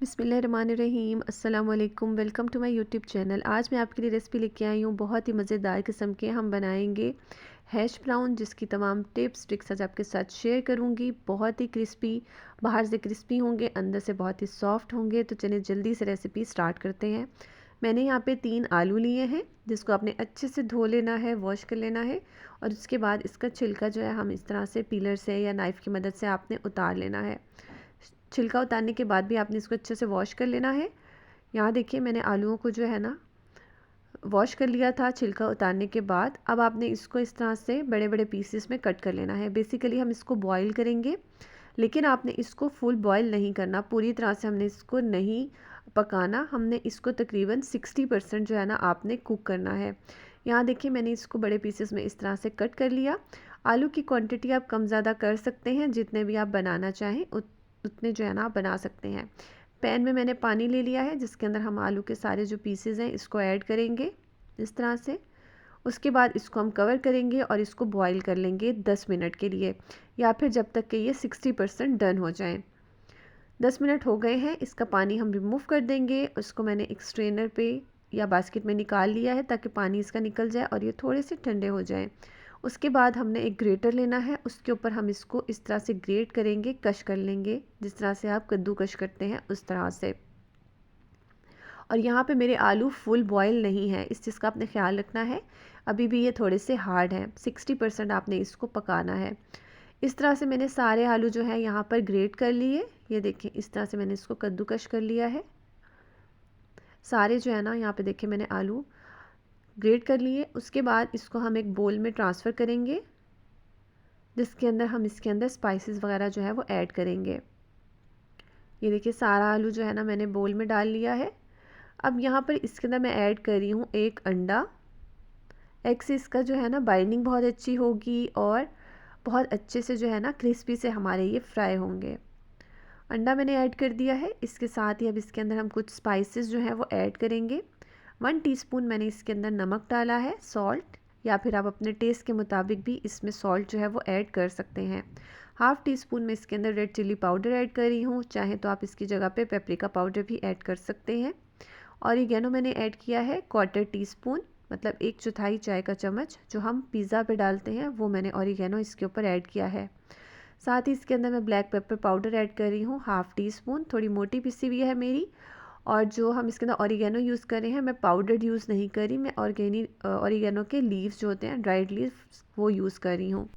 बिस्मिल्लाहिर्रहमानिर्रहीम अस्सलाम वालेकुम। Welcome to my YouTube channel. आज मैं आपके लिए रेसिपी लेके आई हूँ बहुत ही मज़ेदार किस्म के। हम बनाएंगे हैश ब्राउन, जिसकी तमाम टिप्स ट्रिक्स आज आपके साथ शेयर करूँगी। बहुत ही क्रिस्पी, बाहर से क्रिस्पी होंगे, अंदर से बहुत ही सॉफ्ट होंगे। तो चलिए जल्दी से रेसिपी स्टार्ट करते हैं। मैंने यहाँ पे 3 आलू लिए हैं, जिसको आपने अच्छे से धो लेना है, वॉश कर लेना है। और उसके बाद इसका छिलका जो है हम इस तरह से पीलर से या नाइफ़ की मदद से आपने उतार लेना है। छिलका उतारने के बाद भी आपने इसको अच्छे से वॉश कर लेना है। यहाँ देखिए मैंने आलूओं को जो है ना वॉश कर लिया था छिलका उतारने के बाद। अब आपने इसको इस तरह से बड़े बड़े पीसेस में कट कर लेना है। बेसिकली हम इसको बॉईल करेंगे, लेकिन आपने इसको फुल बॉईल नहीं करना, पूरी तरह से हमने इसको नहीं पकाना। हमने इसको तकरीबन 60% जो है ना आपने कुक करना है। यहाँ देखिए मैंने इसको बड़े पीसेस में इस तरह से कट कर लिया। आलू की क्वांटिटी आप कम ज़्यादा कर सकते हैं, जितने भी आप बनाना चाहें उतने जो है ना आप बना सकते हैं। पैन में मैंने पानी ले लिया है, जिसके अंदर हम आलू के सारे जो पीसेस हैं इसको ऐड करेंगे इस तरह से। उसके बाद इसको हम कवर करेंगे और इसको बॉईल कर लेंगे 10 मिनट के लिए, या फिर जब तक कि ये 60% डन हो जाए। 10 मिनट हो गए हैं, इसका पानी हम रिमूव कर देंगे। उसको मैंने एक स्ट्रेनर पे या बास्केट में निकाल लिया है, ताकि पानी इसका निकल जाए और ये थोड़े से ठंडे हो जाएं। उसके बाद हमने एक ग्रेटर लेना है, उसके ऊपर हम इसको इस तरह से ग्रेट करेंगे, कश कर लेंगे, जिस तरह से आप कद्दू कश करते हैं उस तरह से। और यहाँ पे मेरे आलू फुल बॉयल नहीं है, इस चीज़ का आपने ख्याल रखना है। अभी भी ये थोड़े से हार्ड हैं, 60% आपने इसको पकाना है। इस तरह से मैंने सारे आलू जो है यहाँ पर ग्रेट कर लिए। ये देखें इस तरह से मैंने इसको कद्दूकश कर लिया है। सारे जो है ना यहाँ पे देखें मैंने आलू ग्रेट कर लिए। उसके बाद इसको हम एक बोल में ट्रांसफ़र करेंगे, जिसके अंदर हम इसके अंदर स्पाइसेस वगैरह जो है वो ऐड करेंगे। ये देखिए सारा आलू जो है ना मैंने बोल में डाल लिया है। अब यहाँ पर इसके अंदर मैं ऐड कर रही हूँ एक अंडा। एग से इसका जो है ना बाइंडिंग बहुत अच्छी होगी और बहुत अच्छे से जो है ना क्रिस्पी से हमारे ये फ्राई होंगे। अंडा मैंने ऐड कर दिया है। इसके साथ ही अब इसके अंदर हम कुछ स्पाइसेस जो हैं वो ऐड करेंगे। 1 टीस्पून मैंने इसके अंदर नमक डाला है, सॉल्ट, या फिर आप अपने टेस्ट के मुताबिक भी इसमें सॉल्ट जो है वो ऐड कर सकते हैं। हाफ़ टी स्पून में इसके अंदर रेड चिली पाउडर ऐड कर रही हूँ, चाहे तो आप इसकी जगह पे पेपरिका पाउडर भी ऐड कर सकते हैं। ऑरिगेनो मैंने ऐड किया है 1/4 टीस्पून, मतलब 1/4 चाय का चम्मच जो हम पिज़्ज़ा पे डालते हैं, वो मैंने ऑरिगेनो इसके ऊपर ऐड किया है। साथ ही इसके अंदर मैं ब्लैक पेपर पाउडर ऐड कर रही हूँ 1/2 टीस्पून, थोड़ी मोटी पिसी हुई है मेरी। और जो हम इसके अंदर ऑरिगेनो यूज़ कर रहे हैं, मैं पाउडर यूज़ नहीं कर रही, मैं ऑरिगेनो के लीव्स जो होते हैं, ड्राइड लीव्स, वो यूज़ कर रही हूँ।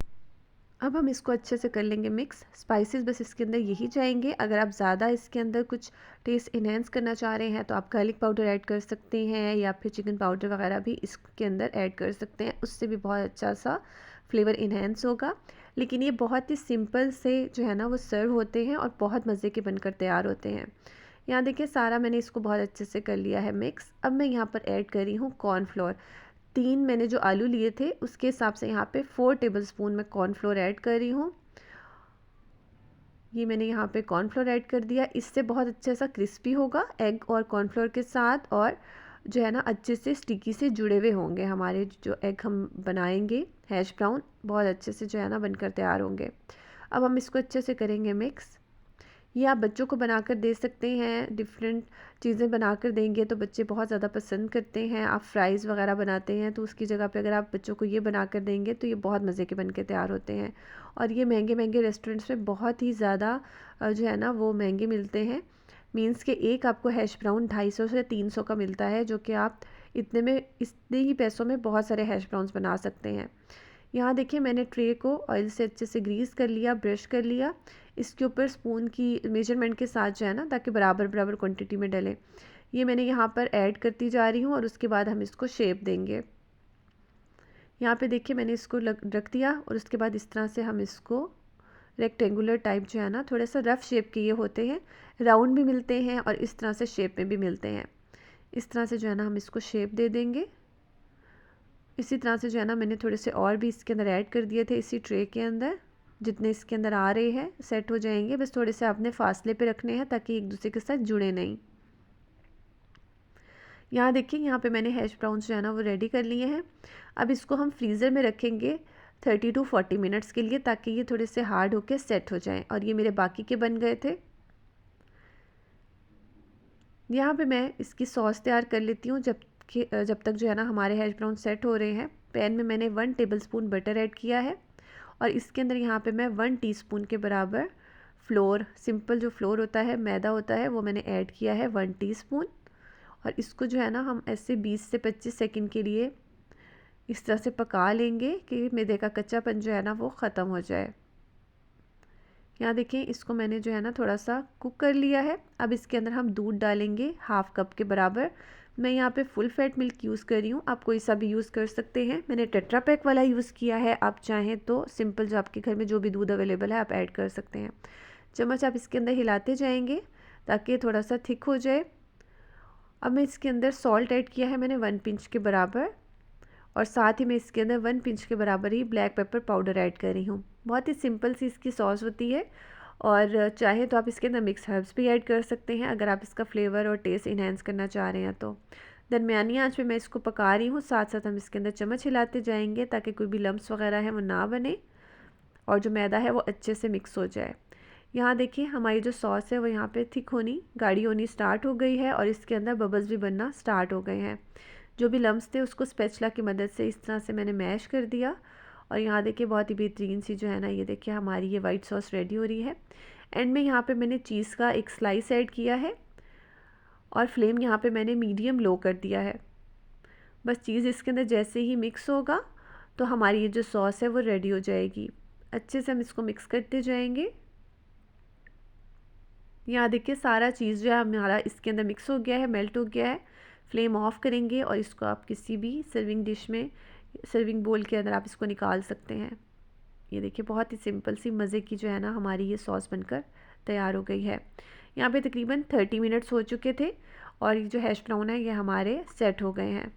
अब हम इसको अच्छे से कर लेंगे मिक्स। स्पाइसेस बस इसके अंदर यही जाएंगे। अगर आप ज़्यादा इसके अंदर कुछ टेस्ट इन्हेंस करना चाह रहे हैं तो आप गार्लिक पाउडर ऐड कर सकते हैं, या फिर चिकन पाउडर वगैरह भी इसके अंदर ऐड कर सकते हैं, उससे भी बहुत अच्छा सा फ्लेवर इन्हेंस होगा। लेकिन ये बहुत ही सिंपल से जो है ना वो सर्व होते हैं और बहुत मज़े के बनकर तैयार होते हैं। यहाँ देखिए सारा मैंने इसको बहुत अच्छे से कर लिया है मिक्स। अब मैं यहाँ पर ऐड कर रही हूँ कॉर्नफ्लोर। 3 मैंने जो आलू लिए थे उसके हिसाब से यहाँ पे 4 टेबलस्पून मैं कॉर्नफ्लोर ऐड कर रही हूँ। ये मैंने यहाँ पे कॉर्नफ्लोर ऐड कर दिया। इससे बहुत अच्छा सा क्रिस्पी होगा एग और कॉर्नफ्लोर के साथ, और जो है ना अच्छे से स्टिकी से जुड़े हुए होंगे हमारे जो एग हम बनाएंगे हैश ब्राउन, बहुत अच्छे से जो है ना बनकर तैयार होंगे। अब हम इसको अच्छे से करेंगे मिक्स। ये आप बच्चों को बनाकर दे सकते हैं, डिफरेंट चीज़ें बनाकर देंगे तो बच्चे बहुत ज़्यादा पसंद करते हैं। आप फ्राइज़ वगैरह बनाते हैं तो उसकी जगह पे अगर आप बच्चों को ये बनाकर देंगे तो ये बहुत मज़े के बन के तैयार होते हैं। और ये महंगे महंगे रेस्टोरेंट्स में बहुत ही ज़्यादा जो है ना वो महंगे मिलते हैं। मीन्स के एक आपको हैश ब्राउन 250 से 300 का मिलता है, जो कि आप इतने ही पैसों में बहुत सारे हैश ब्राउन्स बना सकते हैं। यहाँ देखिए मैंने ट्रे को ऑयल से अच्छे से ग्रीस कर लिया, ब्रश कर लिया। इसके ऊपर स्पून की मेजरमेंट के साथ जो है ना, ताकि बराबर बराबर क्वांटिटी में डले, ये मैंने यहाँ पर ऐड करती जा रही हूँ। और उसके बाद हम इसको शेप देंगे। यहाँ पे देखिए मैंने इसको रख दिया, और उसके बाद इस तरह से हम इसको रेक्टेंगुलर टाइप जो है ना, थोड़ा सा रफ़ शेप के ये होते हैं, राउंड भी मिलते हैं और इस तरह से शेप में भी मिलते हैं। इस तरह से जो है ना हम इसको शेप दे देंगे। इसी तरह से जो है ना मैंने थोड़े से और भी इसके अंदर ऐड कर दिए थे इसी ट्रे के अंदर। जितने इसके अंदर आ रहे हैं सेट हो जाएंगे, बस थोड़े से आपने फासले पे रखने हैं ताकि एक दूसरे के साथ जुड़े नहीं। यहाँ देखिए यहाँ पे मैंने हैश ब्राउन्स जो है ना वो रेडी कर लिए हैं। अब इसको हम फ्रीज़र में रखेंगे 30 to 40 मिनट्स के लिए, ताकि ये थोड़े से हार्ड होके सेट हो जाएं। और ये मेरे बाकी के बन गए थे। यहाँ पे मैं इसकी सॉस तैयार कर लेती हूँ जब तक जो है ना हमारे हैश ब्राउन सेट हो रहे हैं। पैन में मैंने 1 टेबलस्पून बटर ऐड किया है और इसके अंदर यहाँ पे मैं 1 टीस्पून के बराबर फ्लोर, सिंपल जो फ्लोर होता है, मैदा होता है, वो मैंने ऐड किया है 1 टीस्पून। और इसको जो है ना हम ऐसे 20 से 25 सेकंड के लिए इस तरह से पका लेंगे कि मैदे का कच्चापन जो है ना वो ख़त्म हो जाए। यहाँ देखिए इसको मैंने जो है ना थोड़ा सा कुक कर लिया है। अब इसके अंदर हम दूध डालेंगे 1/2 कप के बराबर। मैं यहाँ पे फुल फैट मिल्क यूज़ कर रही हूँ, आप कोई सा भी यूज़ कर सकते हैं। मैंने टेट्रा पैक वाला यूज़ किया है, आप चाहें तो सिंपल जो आपके घर में जो भी दूध अवेलेबल है आप ऐड कर सकते हैं। चम्मच आप इसके अंदर हिलाते जाएंगे ताकि ये थोड़ा सा थिक हो जाए। अब मैं इसके अंदर सॉल्ट ऐड किया है मैंने 1 पिंच के बराबर और साथ ही मैं इसके अंदर 1 पिंच के बराबर ही ब्लैक पेपर पाउडर ऐड कर रही हूँ। बहुत ही सिंपल सी इसकी सॉस होती है और चाहे तो आप इसके अंदर मिक्स हर्ब्स भी ऐड कर सकते हैं अगर आप इसका फ्लेवर और टेस्ट इन्हेंस करना चाह रहे हैं तो। दरमियानी आंच पे मैं इसको पका रही हूँ, साथ साथ हम इसके अंदर चम्मच हिलाते जाएंगे ताकि कोई भी लम्स वगैरह है वो ना बने और जो मैदा है वो अच्छे से मिक्स हो जाए। यहाँ देखिए हमारी जो सॉस है वो यहाँ पे थिक होनी, गाढ़ी होनी स्टार्ट हो गई है और इसके अंदर बबल्स भी बनना स्टार्ट हो गए हैं। जो भी लम्स थे उसको स्पैचुला की मदद से इस तरह से मैंने मैश कर दिया और यहाँ देखिए बहुत ही बेहतरीन सी जो है ना ये देखिए हमारी ये वाइट सॉस रेडी हो रही है। एंड में यहाँ पे मैंने चीज़ का एक स्लाइस ऐड किया है और फ्लेम यहाँ पे मैंने मीडियम लो कर दिया है। बस चीज़ इसके अंदर जैसे ही मिक्स होगा तो हमारी ये जो सॉस है वो रेडी हो जाएगी। अच्छे से हम इसको मिक्स करते जाएंगे। यहाँ देखिए सारा चीज़ जो है हमारा इसके अंदर मिक्स हो गया है, मेल्ट हो गया है। फ्लेम ऑफ करेंगे और इसको आप किसी भी सर्विंग डिश में, सर्विंग बोल के अंदर आप इसको निकाल सकते हैं। ये देखिए बहुत ही सिंपल सी मज़े की जो है ना हमारी ये सॉस बनकर तैयार हो गई है। यहाँ पे तकरीबन 30 मिनट्स हो चुके थे और ये जो हैश ब्राउन है ये हमारे सेट हो गए हैं।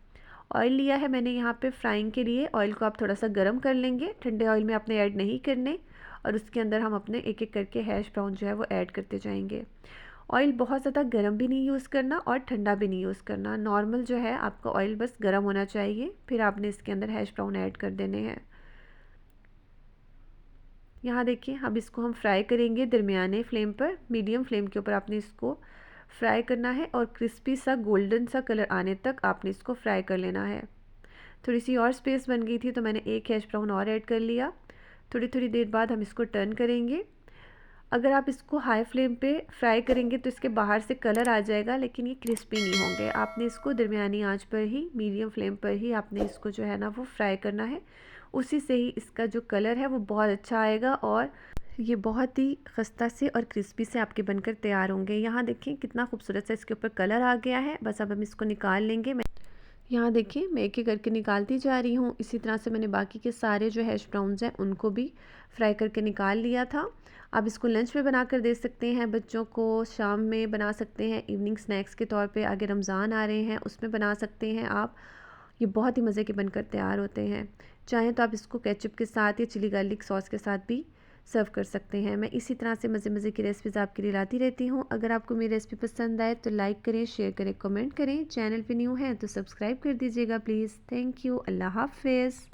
ऑयल लिया है मैंने यहाँ पे फ्राइंग के लिए। ऑयल को आप थोड़ा सा गर्म कर लेंगे, ठंडे ऑयल में आपने ऐड नहीं करने और उसके अंदर हम अपने एक एक करके हैश ब्राउन जो है वो ऐड करते जाएंगे। ऑयल बहुत ज़्यादा गर्म भी नहीं यूज़ करना और ठंडा भी नहीं यूज़ करना, नॉर्मल जो है आपका ऑयल बस गर्म होना चाहिए, फिर आपने इसके अंदर हैश ब्राउन ऐड कर देने हैं। यहाँ देखिए अब इसको हम फ्राई करेंगे दरमियाने फ्लेम पर, मीडियम फ्लेम के ऊपर आपने इसको फ्राई करना है और क्रिस्पी सा गोल्डन सा कलर आने तक आपने इसको फ्राई कर लेना है। थोड़ी सी और स्पेस बन गई थी तो मैंने एक हैश ब्राउन और ऐड कर लिया। थोड़ी थोड़ी देर बाद हम इसको टर्न करेंगे। अगर आप इसको हाई फ्लेम पे फ्राई करेंगे तो इसके बाहर से कलर आ जाएगा लेकिन ये क्रिस्पी नहीं होंगे। आपने इसको दरमियानी आंच पर ही, मीडियम फ्लेम पर ही आपने इसको जो है ना वो फ्राई करना है। उसी से ही इसका जो कलर है वो बहुत अच्छा आएगा और ये बहुत ही खस्ता से और क्रिस्पी से आपके बनकर तैयार होंगे। यहाँ देखिए कितना खूबसूरत सा इसके ऊपर कलर आ गया है। बस अब हम इसको निकाल लेंगे। यहाँ देखिए मैं एक एक करके निकालती जा रही हूँ। इसी तरह से मैंने बाकी के सारे जो हैश ब्राउन्स हैं उनको भी फ्राई करके निकाल लिया था। आप इसको लंच में बना कर दे सकते हैं बच्चों को, शाम में बना सकते हैं, इवनिंग स्नैक्स के तौर पे आगे रमज़ान आ रहे हैं उसमें बना सकते हैं आप। ये बहुत ही मज़े के बनकर तैयार होते हैं। चाहें तो आप इसको केचप के साथ या चिली गार्लिक सॉस के साथ भी सर्व कर सकते हैं। मैं इसी तरह से मज़े मज़े की रेसिपीज़ आपके लिए लाती रहती हूँ। अगर आपको मेरी रेसिपी पसंद आए तो लाइक करें, शेयर करें, कमेंट करें। चैनल पे न्यू हैं तो सब्सक्राइब कर दीजिएगा प्लीज़। Thank you. अल्लाह हाफ़िज़।